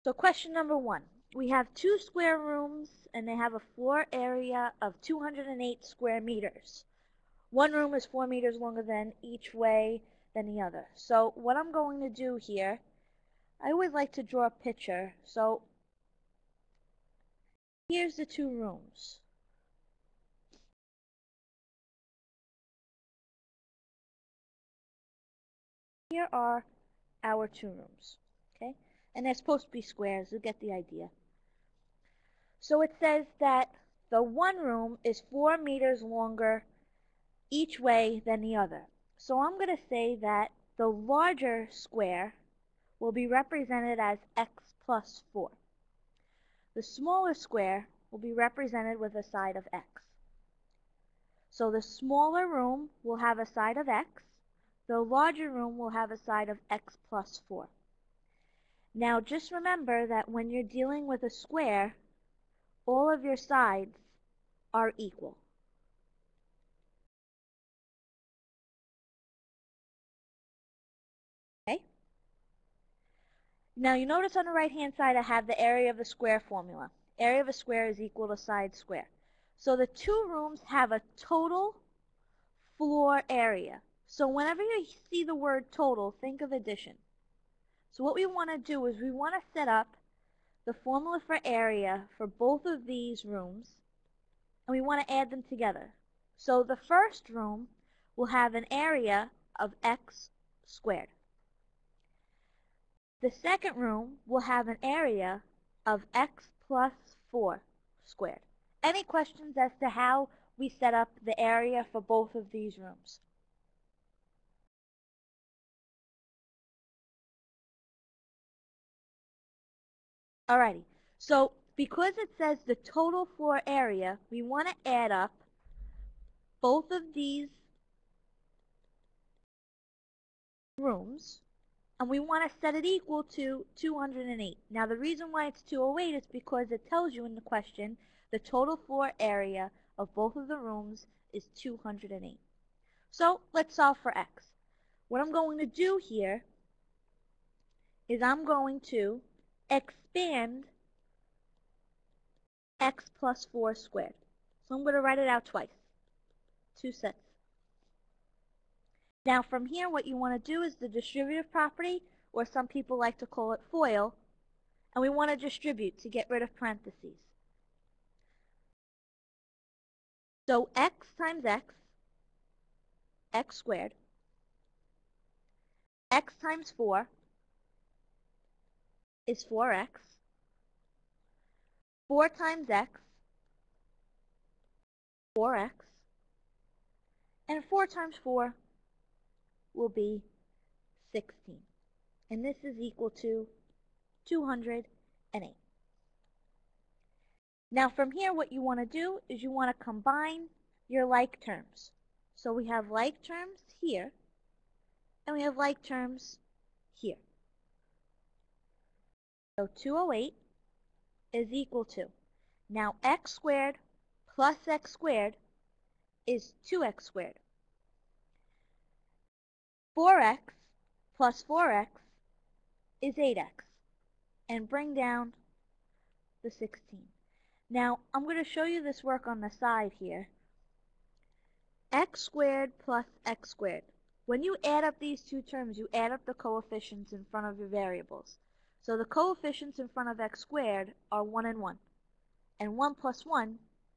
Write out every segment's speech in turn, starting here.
So question number 1. We have 2 square rooms and they have a floor area of 208 square meters. One room is 4 meters longer than each way than the other. So what I'm going to do here, I always like to draw a picture. So here's the 2 rooms. Here are our 2 rooms, okay? And they're supposed to be squares, you'll get the idea. So it says that the one room is 4 meters longer each way than the other. So I'm going to say that the larger square will be represented as x plus 4. The smaller square will be represented with a side of x. So the smaller room will have a side of x. The larger room will have a side of x plus 4. Now just remember that when you're dealing with a square, all of your sides are equal. Okay? Now you notice on the right hand side I have the area of the square formula. Area of a square is equal to side square. So the 2 rooms have a total floor area. So whenever you see the word total, think of addition. So what we want to do is we want to set up the formula for area for both of these rooms, and we want to add them together. So the first room will have an area of x squared. The second room will have an area of x plus 4 squared. Any questions as to how we set up the area for both of these rooms? Alrighty, so because it says the total floor area, we want to add up both of these rooms, and we want to set it equal to 208. Now the reason why it's 208 is because it tells you in the question the total floor area of both of the rooms is 208. So let's solve for x. What I'm going to do here is I'm going to expand x plus 4 squared. So I'm going to write it out twice. 2 sets. Now from here what you want to do is the distributive property, or some people like to call it FOIL, and we want to distribute to get rid of parentheses. So x times x squared, x times 4 is 4x, 4 times x, 4x, and 4 times 4 will be 16. And this is equal to 208. Now from here what you want to do is you want to combine your like terms. So we have like terms here, and we have like terms here. So 208 is equal to, now x squared plus x squared is 2x squared. 4x plus 4x is 8x. And bring down the 16. Now I'm going to show you this work on the side here. X squared plus x squared. When you add up these two terms, you add up the coefficients in front of your variables. So the coefficients in front of x squared are 1 and 1. And 1 plus 1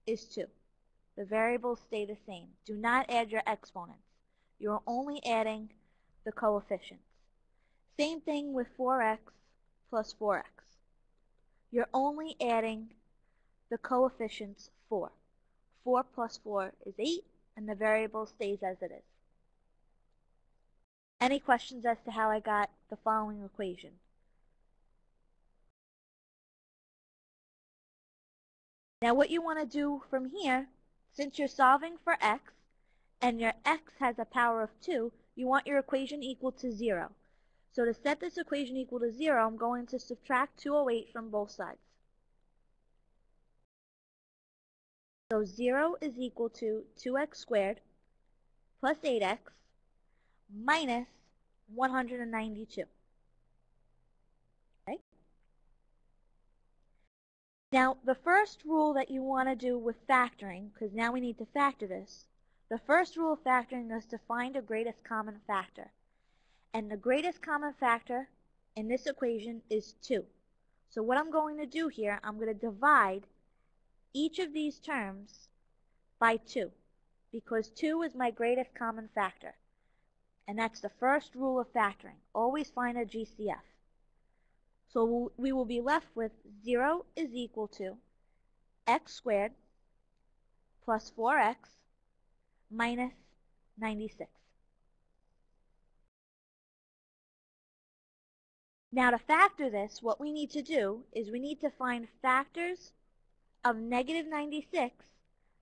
is 2. The variables stay the same. Do not add your exponents. You're only adding the coefficients. Same thing with 4x plus 4x. You're only adding the coefficients 4. 4 plus 4 is 8, and the variable stays as it is. Any questions as to how I got the following equation? Now what you want to do from here, since you're solving for x, and your x has a power of 2, you want your equation equal to 0. So to set this equation equal to 0, I'm going to subtract 208 from both sides. So 0 is equal to 2x squared plus 8x minus 192. Okay? Now, the first rule that you want to do with factoring, because now we need to factor this, the first rule of factoring is to find a greatest common factor. And the greatest common factor in this equation is 2. So what I'm going to do here, I'm going to divide each of these terms by 2, because 2 is my greatest common factor. And that's the first rule of factoring. Always find a GCF. So we will be left with 0 is equal to x squared plus 4x minus 96. Now to factor this, what we need to do is we need to find factors of negative 96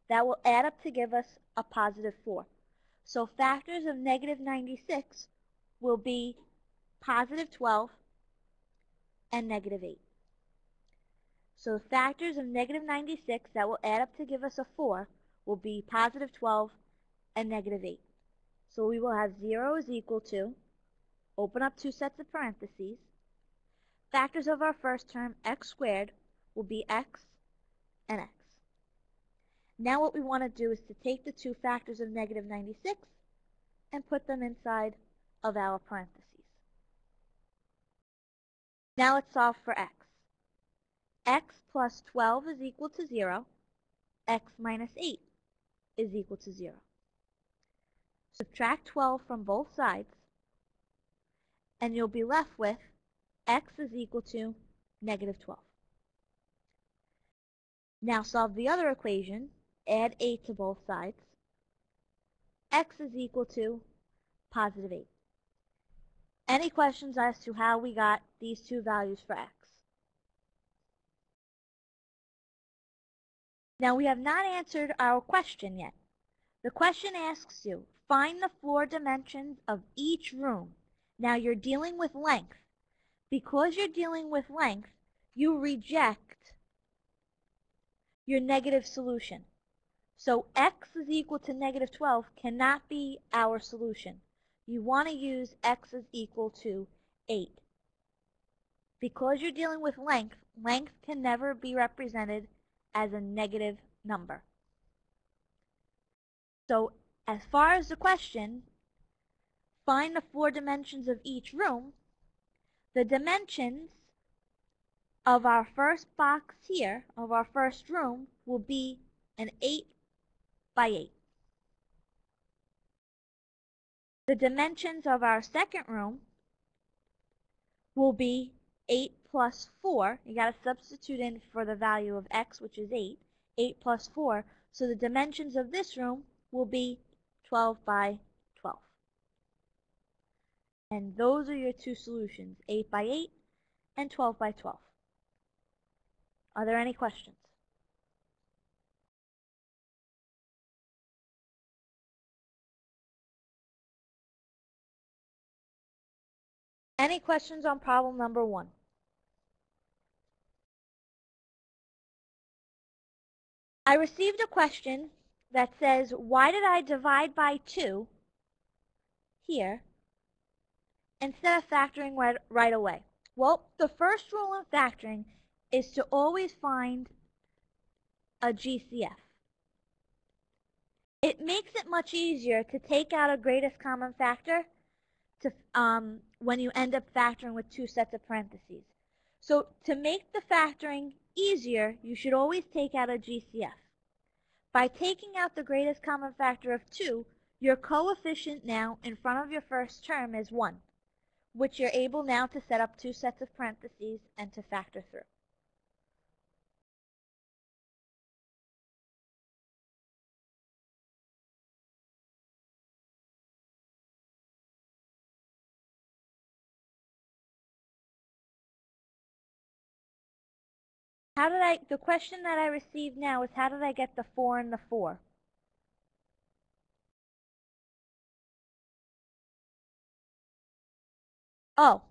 that will add up to give us a positive 4. So factors of negative 96 will be positive 12 and negative 8. So factors of negative 96 that will add up to give us a 4 will be positive 12 and negative 8. So we will have 0 is equal to, open up 2 sets of parentheses, factors of our first term, x squared, will be x and x. Now what we want to do is to take the 2 factors of negative 96 and put them inside of our parentheses. Now let's solve for x. X plus 12 is equal to 0. X minus 8 is equal to 0. Subtract 12 from both sides, and you'll be left with x is equal to negative 12. Now solve the other equation. Add 8 to both sides. X is equal to positive 8. Any questions as to how we got these two values for x? Now we have not answered our question yet. The question asks you, find the floor dimensions of each room. Now you're dealing with length. Because you're dealing with length, you reject your negative solution. So x is equal to negative 12 cannot be our solution. You want to use x is equal to 8. Because you're dealing with length, length can never be represented as a negative number. So as far as the question, find the floor dimensions of each room, the dimensions of our first box here, of our first room, will be an 8 by 8. The dimensions of our second room will be 8 plus 4. You got to substitute in for the value of x, which is 8. 8 plus 4. So the dimensions of this room will be 12 by 12. And those are your two solutions, 8 by 8 and 12 by 12. Are there any questions? Any questions on problem number 1? I received a question that says, why did I divide by 2 here instead of factoring right away? Well, the first rule in factoring is to always find a GCF. It makes it much easier to take out a greatest common factor to, when you end up factoring with 2 sets of parentheses. So to make the factoring easier, you should always take out a GCF. By taking out the greatest common factor of 2, your coefficient now in front of your first term is 1, which you're able now to set up 2 sets of parentheses and to factor through. The question that I received now is, how did I get the 4 and the 4? Oh,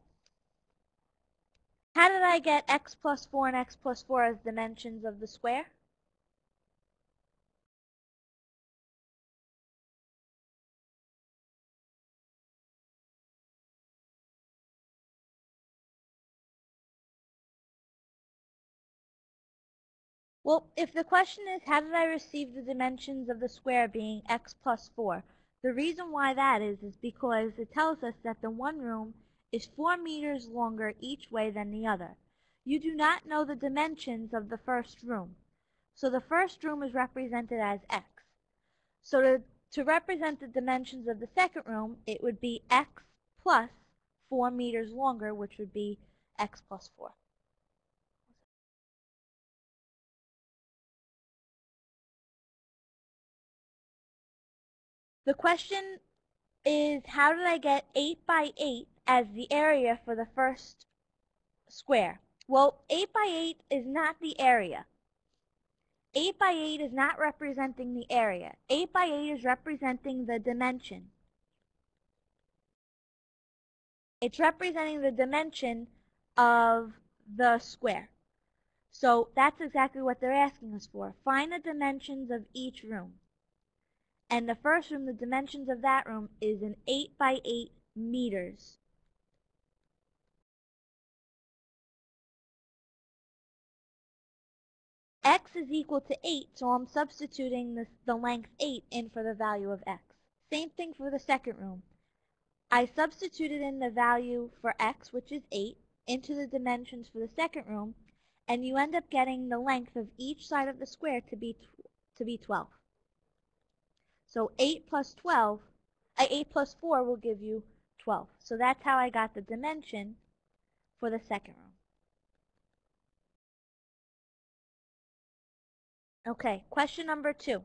how did I get x plus 4 and x plus 4 as dimensions of the square? Well, if the question is how did I receive the dimensions of the square being x plus 4, the reason why that is because it tells us that the one room is 4 meters longer each way than the other. You do not know the dimensions of the first room. So the first room is represented as x. So to represent the dimensions of the second room, it would be x plus 4 meters longer, which would be x plus 4. The question is how did I get 8 by 8 as the area for the first square? Well, 8 by 8 is not the area. 8 by 8 is not representing the area. 8 by 8 is representing the dimension. It's representing the dimension of the square. So that's exactly what they're asking us for. Find the dimensions of each room. And the first room, the dimensions of that room is an 8 by 8 meters. X is equal to 8, so I'm substituting the length 8 in for the value of x. Same thing for the second room. I substituted in the value for x, which is 8, into the dimensions for the second room, and you end up getting the length of each side of the square to be 12. So 8 plus 4 will give you 12. So that's how I got the dimension for the second room. Okay, question number 2.